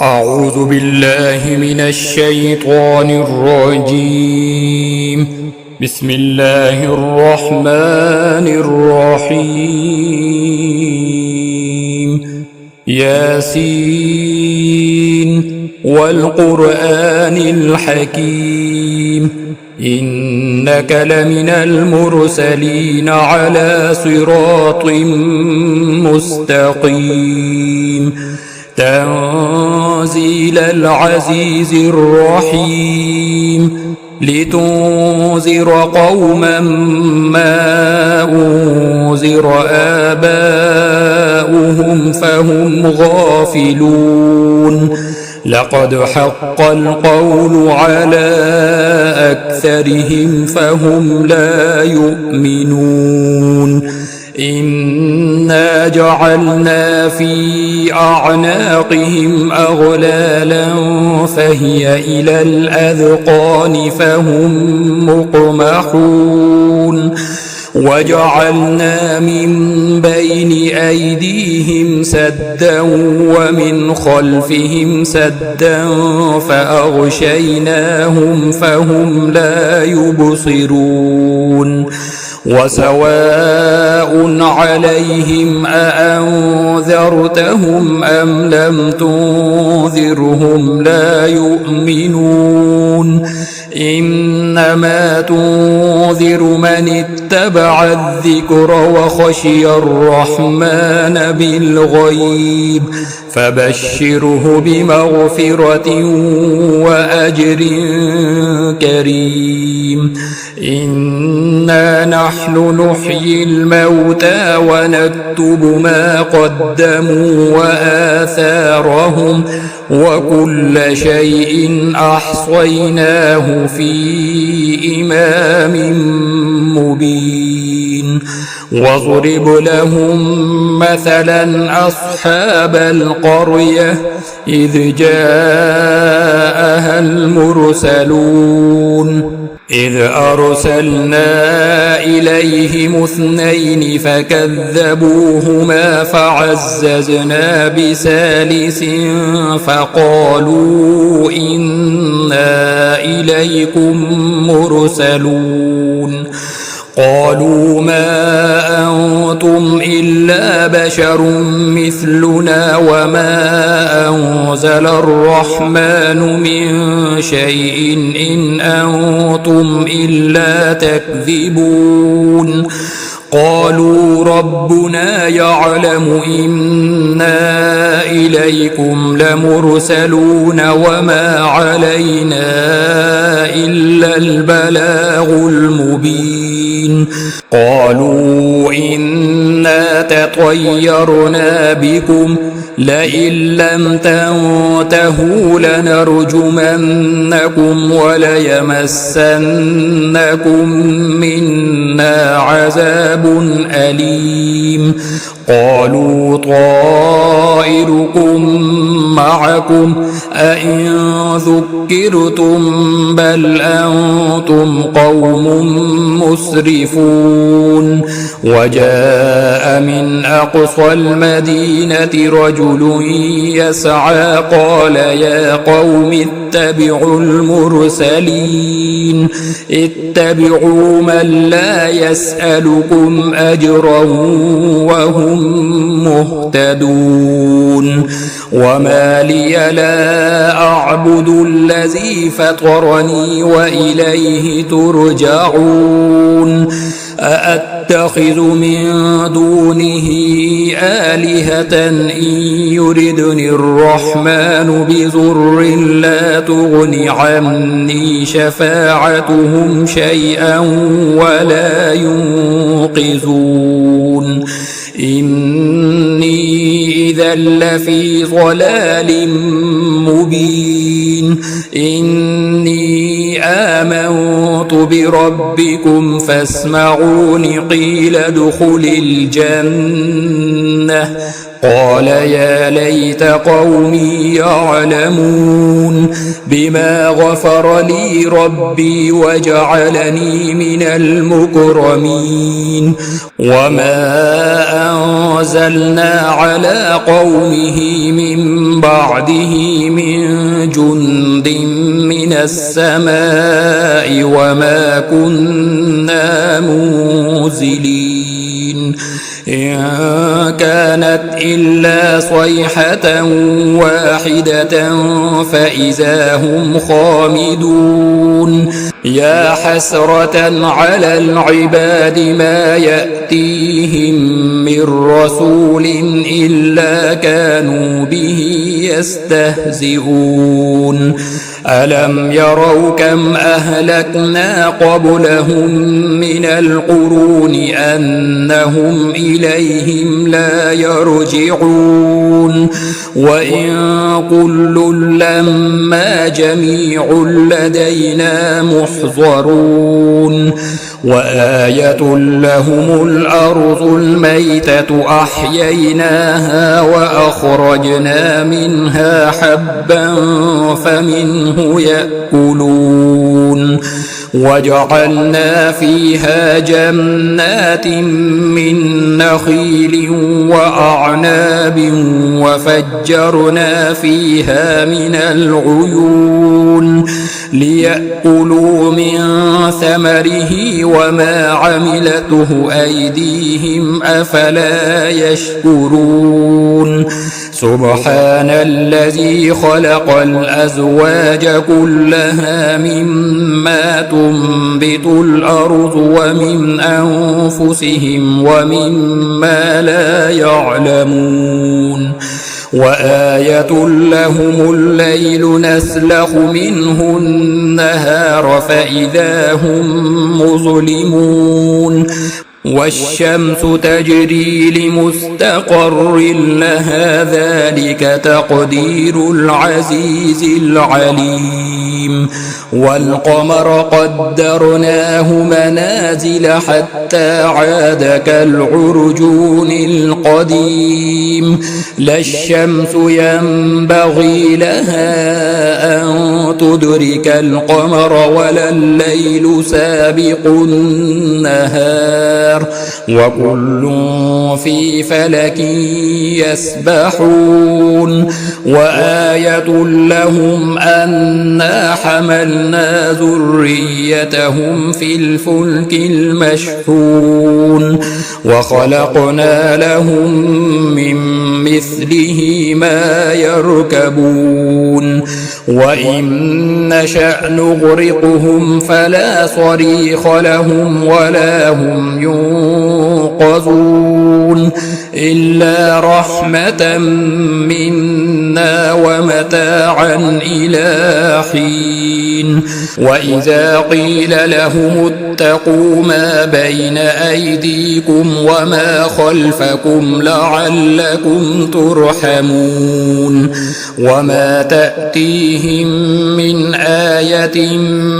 أعوذ بالله من الشيطان الرجيم. بسم الله الرحمن الرحيم. ياسين والقرآن الحكيم إنك لمن المرسلين على صراط مستقيم تنزيل العزيز الرحيم لتنذر قوما ما أنذر آباؤهم فهم غافلون لقد حق القول على أكثرهم فهم لا يؤمنون إنا جعلنا في أعناقهم أغلالا فهي إلى الأذقان فهم مقمحون وجعلنا من بين أيديهم سدا ومن خلفهم سدا فأغشيناهم فهم لا يبصرون وسواء عليهم أأنذرتهم أم لم تنذرهم لا يؤمنون إنما تنذر من اتبع الذكر وخشي الرحمن بالغيب فبشره بمغفرة وأجر كريم إنا نحن نحيي الموتى ونكتب ما قدموا وآثارهم وكل شيء أحصيناه في إمام مبين واضرب لهم مثلا أصحاب القرية إذ جاءها المرسلون إذ أرسلنا إليهم اثنين فكذبوهما فعززنا بثالث فقالوا إنا إليكم مرسلون قالوا ما أنتم إلا بشر مثلنا وما أنزل الرحمن من شيء إن أنتم إلا تكذبون قالوا ربنا يعلم إنا إليكم لمرسلون وما علينا إلا البلاغ المبين قالوا إنا تطيرنا بكم لئن لم تنتهوا لنرجمنكم وليمسنكم منا عذاب أليم قالوا طائركم معكم أئن ذكرتم بل أنتم قوم مسرفون وجاء من أقصى المدينة رجل يسعى قال يا قوم اتبعوا المرسلين اتبعوا من لا يسألكم أجرا وهم مهتدون وما لي لا أعبد الذي فطرني وإليه ترجعون أأتخذ من دونه آلهة إن يردني الرحمن بضر لا تغن عني شفاعتهم شيئا ولا ينقذون إني إذا لفي ضلال مبين إني آمنت بربكم فاسمعون قيل ادخل الجنة قال يا ليت قومي يعلمون بما غفر لي ربي وجعلني من المكرمين وما أنزلنا على قومه من بعده من جند من السماء وما كنا منزلين إن كانت إلا صيحة واحدة فإذا هم خامدون يا حسرة على العباد ما يأتيهم من رسول إلا كانوا به يستهزئون ألم يروا كم أهلكنا قبلهم من القرون أنهم إليهم لا يرجعون وإن كل لما جميع لدينا محضرون وآية لهم الأرض الميتة أحييناها وأخرجنا منها حبا فمنه يأكلون وجعلنا فيها جنات من نخيل وأعناب وفجرنا فيها من العيون ليأكلوا من ثمره وما عملته أيديهم أفلا يشكرون سبحان الذي خلق الأزواج كلها مما تنبت الأرض ومن أنفسهم ومما لا يعلمون وآية لهم الليل نسلخ منه النهار فإذا هم مظلمون والشمس تجري لمستقر لها ذلك تقدير العزيز العليم والقمر قدرناه منازل حتى عاد كالعرجون القديم لا الشمس ينبغي لها أن تدرك القمر ولا الليل سابق النهار وكل في فلك يسبحون وآية لهم أنا حملنا ذريتهم في الفلك المشحون وخلقنا لهم من مثله ما يركبون وإن نشأ نغرقهم فلا صريخ لهم ولا هم ينقذون إلا رحمة منا ومتاعا إلى حين وإذا قيل لهم اتقوا ما بين أيديكم وما خلفكم لعلكم ترحمون وما تأتيهم من آية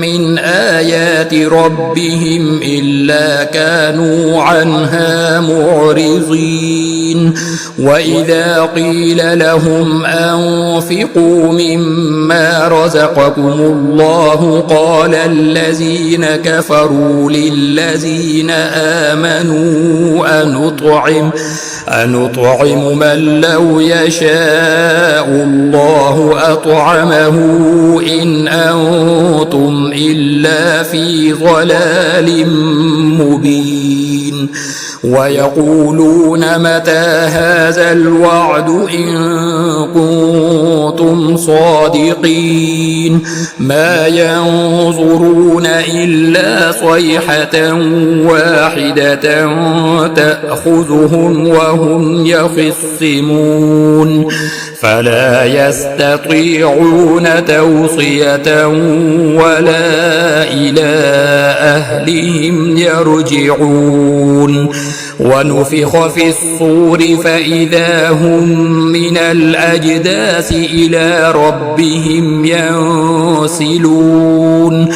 من آيات ربهم إلا كانوا عنها معرضين وإذا قيل لهم أنفقوا مما رزقكم الله قال الذين كفروا للذين آمنوا أنطعم من لو يشاء الله أطعمه إن أنتم إلا في ضلال مبين ويقولون متى هذا الوعد إن كنتم صادقين ما ينظرون إلا صيحة واحدة تأخذهم وهم يخصمون فلا يستطيعون توصية ولا إلى أهلهم يرجعون ونفخ في الصور فإذا هم من الأجداث إلى ربهم ينسلون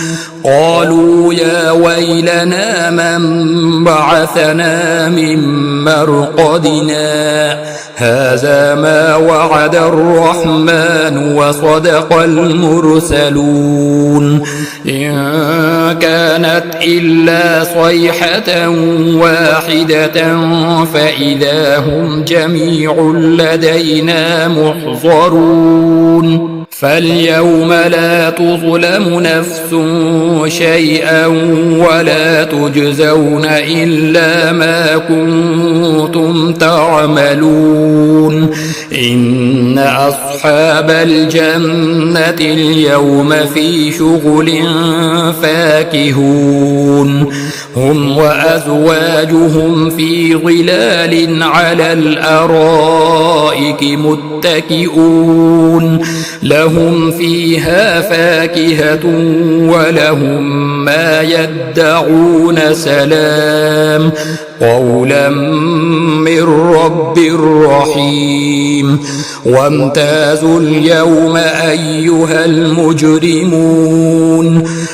قالوا يا ويلنا من بعثنا من مرقدنا هذا ما وعد الرحمن وصدق المرسلون إن كانت إلا صيحة واحدة فإذا هم جميع لدينا محضرون فاليوم لا تظلم نفس شيئا ولا تجزون إلا ما كنتم تعملون إن أصحاب الجنة اليوم في شغل فاكهون هم وأزواجهم في ظلال على الأرائك متكئون لهم فيها فاكهة ولهم ما يدعون سلام قولا من رب رحيم وامتازوا اليوم أيها المجرمون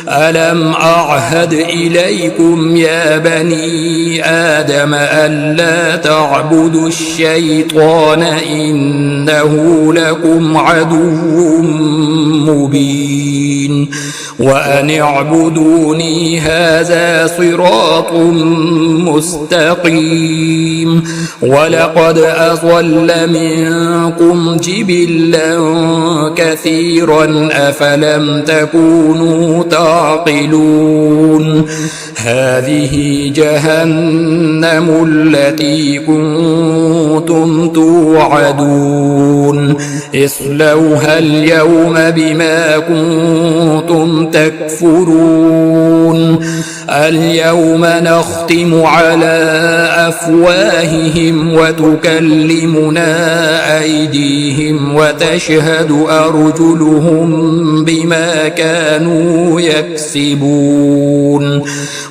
ألم أعهد إليكم يا بني آدم ألا تعبدوا الشيطان إنه لكم عدو مبين وأن اعبدوني هذا صراط مستقيم ولقد أضل منكم جبلا كثيرا أفلم تكونوا تعقلون هذه جهنم التي كنتم توعدون اصلوها اليوم بما كنتم تكفرون اليوم نختم على أفواههم وتكلمنا أيديهم وتشهد أرجلهم بما كانوا يكسبون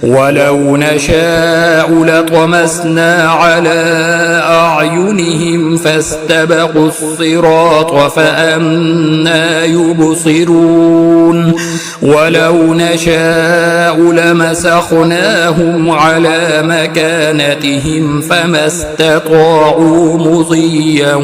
ولو نشاء لطمسنا على أعينهم فاستبقوا الصراط فأنى يبصرون ولو نشاء لمسخناهم على مكانتهم فما استطاعوا مضيا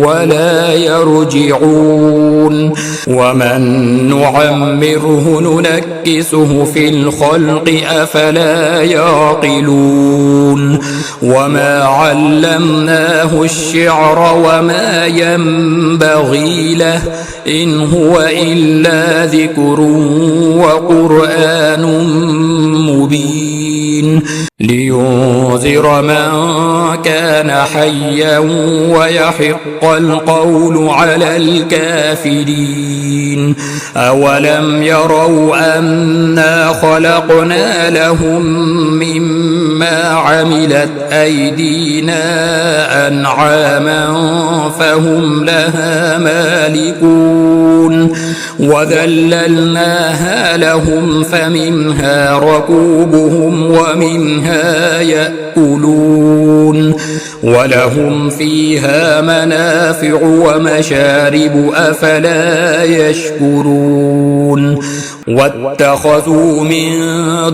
ولا يرجعون ومن نعمره ننكسه في الخلق أفلا يعقلون وما علمناه الشعر وما ينبغي له إن هو إلا ذكر وقرآن مبين لينذر من كان حيا ويحق القول على الكافرين أولم يروا أنا خلقنا لهم مما عملت أيدينا أنعاما فهم لها مالكون وذللناها لهم فمنها ركوبهم ومنها يأكلون ولهم فيها منافع ومشارب أفلا يشكرون واتخذوا من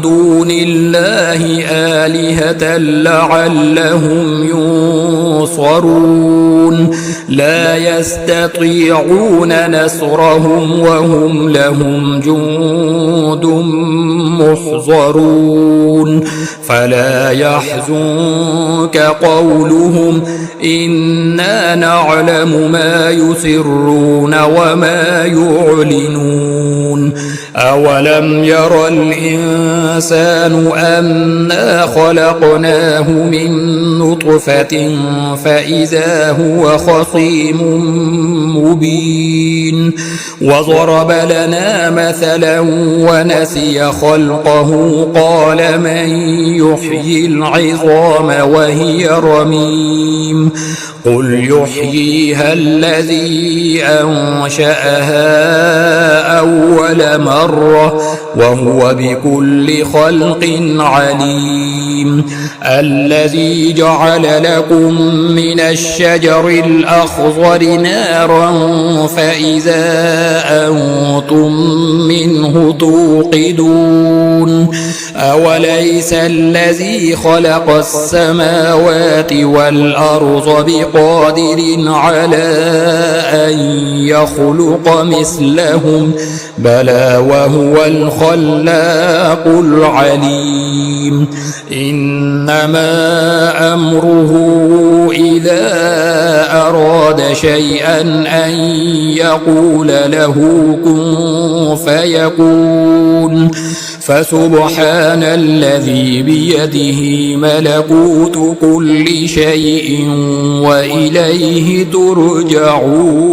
دون الله آلهة لعلهم ينصرون لا يستطيعون نصرهم وهم لهم جند محضرون فلا يحزنك قولهم إنا نعلم ما يسرون وما يعلنون أولم ير الإنسان أنا خلقناه من نطفة فإذا هو خصيم مبين وضرب لنا مثلا ونسي خلقه قال من يحيي العظام وهي رميم قل يحييها الذي أنشأها أول مرة وهو بكل خلق عليم الذي جعل جعل لكم من الشجر الأخضر نارا فإذا أنتم منه توقدون أوليس الذي خلق السماوات والأرض بقادر على أن يخلق مثلهم بلى وهو الخلاق العليم إنما أمره إذا أراد شيئا أن يقول له كن فيكون فسبحان الذي بيده ملكوت كل شيء وإليه ترجعون.